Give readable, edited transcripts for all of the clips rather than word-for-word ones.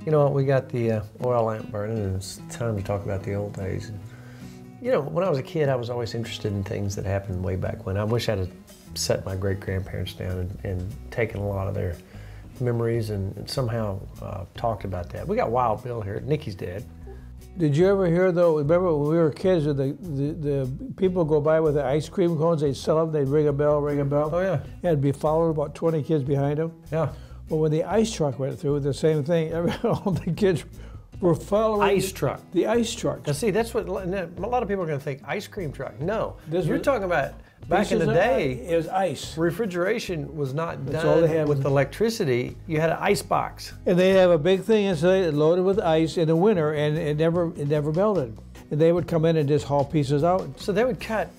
You know what, we got the oil lamp burning, and it's time to talk about the old days. You know, when I was a kid, I was always interested in things that happened way back when. I wish I'd have set my great-grandparents down and taken a lot of their memories and somehow talked about that. We got Wild Bill here. Nicky's dead. Did you ever hear, though, remember when we were kids, the people go by with the ice cream cones, they'd sell them, they'd ring a bell, ring a bell. Oh, yeah. And it'd be followed about 20 kids behind them. Yeah. Well, when the ice truck went through, the same thing. All the kids were following Ice truck. the ice truck. Now see, that's what, a lot of people are going to think, ice cream truck. No, you're talking about back in the day. It was ice. Refrigeration was not That's all they done had with was- electricity. You had an ice box. And they have a big thing inside loaded with ice in the winter, and it never melted. And they would come in and just haul pieces out. So they would cut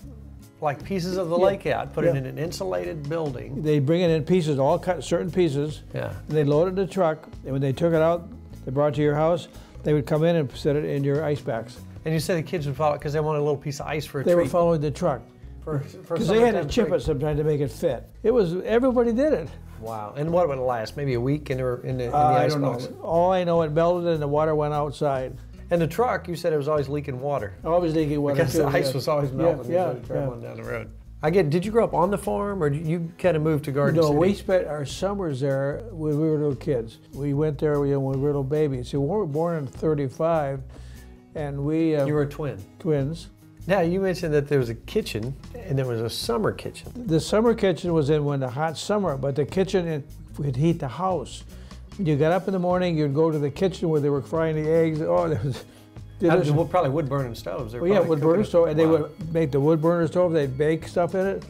like pieces of the lake out, put it in an insulated building. They bring it in pieces, all cut certain pieces. Yeah. And they loaded the truck, and when they took it out, they brought it to your house. They would come in and set it in your ice packs. And you said the kids would follow it because they wanted a little piece of ice for a They treat. were following the truck. Because they had to chip it sometimes to make it fit. It was, everybody did it. Wow. And what would it last? Maybe a week in the I ice don't box? know. All I know, it melted and the water went outside. And the truck, you said it was always leaking water. Always leaking water Because too. the ice was always melting as you traveling down the road. Did you grow up on the farm, or did you kind of move to Garden City? No, we spent our summers there when we were little kids. We went there when we were little babies. So we were born in '35, and we... You were a twin. Twins. Now, you mentioned that there was a kitchen, and there was a summer kitchen. The summer kitchen was in when the hot summer, but the kitchen would heat the house. When you got up in the morning, you'd go to the kitchen where they were frying the eggs. Oh, there was... Probably wood burning stoves. Well, yeah, wood burner stove, and they would make the wood burner stove. They'd bake stuff in it.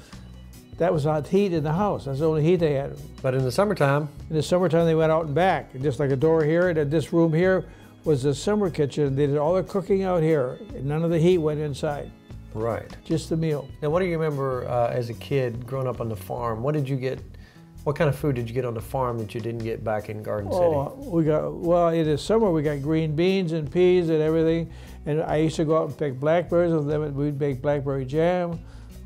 That was hot heat in the house. That's the only heat they had. But in the summertime? In the summertime, they went out and back, just like a door here. And this room here was the summer kitchen. They did all their cooking out here, and none of the heat went inside. Right. Just the meal. Now, what do you remember as a kid growing up on the farm? What did you get? What kind of food did you get on the farm that you didn't get back in Garden City? Well, in the summer we got green beans and peas and everything. And I used to go out and pick blackberries with them. We'd make blackberry jam,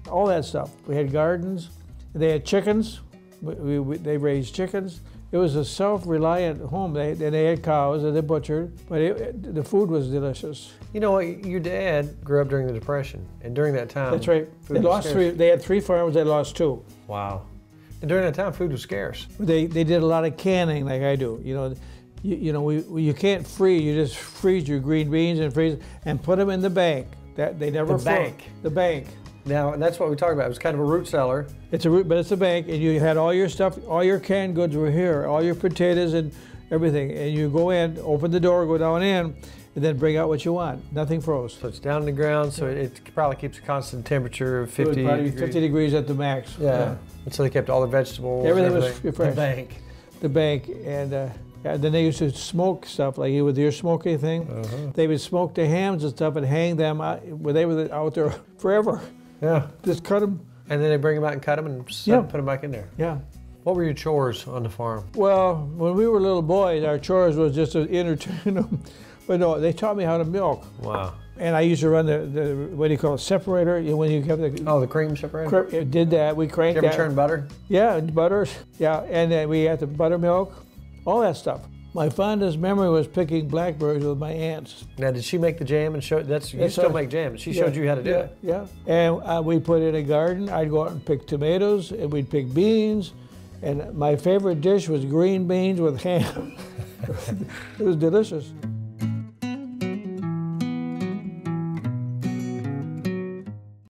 all that stuff. We had gardens. They had chickens. They raised chickens. It was a self-reliant home. They had cows and they butchered, but the food was delicious. You know, your dad grew up during the Depression, and during that time, that's right. They had 3 farms. They lost 2. Wow. And during that time, food was scarce. They did a lot of canning, like I do. You know, you can't freeze. You just freeze your green beans and put them in the bank. That they never bank. The bank. Now, and that's what we talked about. It was kind of a root cellar. It's but it's a bank, and you had all your stuff. All your canned goods were here. All your potatoes and everything. And you go in, open the door, go down in, and then bring out what you want. Nothing froze. So it's down in the ground, so it probably keeps a constant temperature of 50 degrees. 50 degrees at the max. Yeah. And so they kept all the vegetables. Everything was fresh. The bank. The bank, and then they used to smoke stuff, like with your smoking thing. They would smoke the hams and stuff and hang them out, where they were out there forever. Yeah. Just cut them. And then they bring them out and cut them and put them back in there. Yeah. What were your chores on the farm? Well, when we were little boys, our chores was just to entertain them. But no, they taught me how to milk. Wow. And I used to run the what do you call it, separator? When you have the cream separator? It did that. We cranked that. Did you ever churn butter? Yeah, butter. Yeah, and then we had the buttermilk, all that stuff. My fondest memory was picking blackberries with my aunts. Now, did she make the jam and show? You still make jam. She showed you how to do it. Yeah, and we'd put in a garden. I'd go out and pick tomatoes, and we'd pick beans. And my favorite dish was green beans with ham. It was delicious.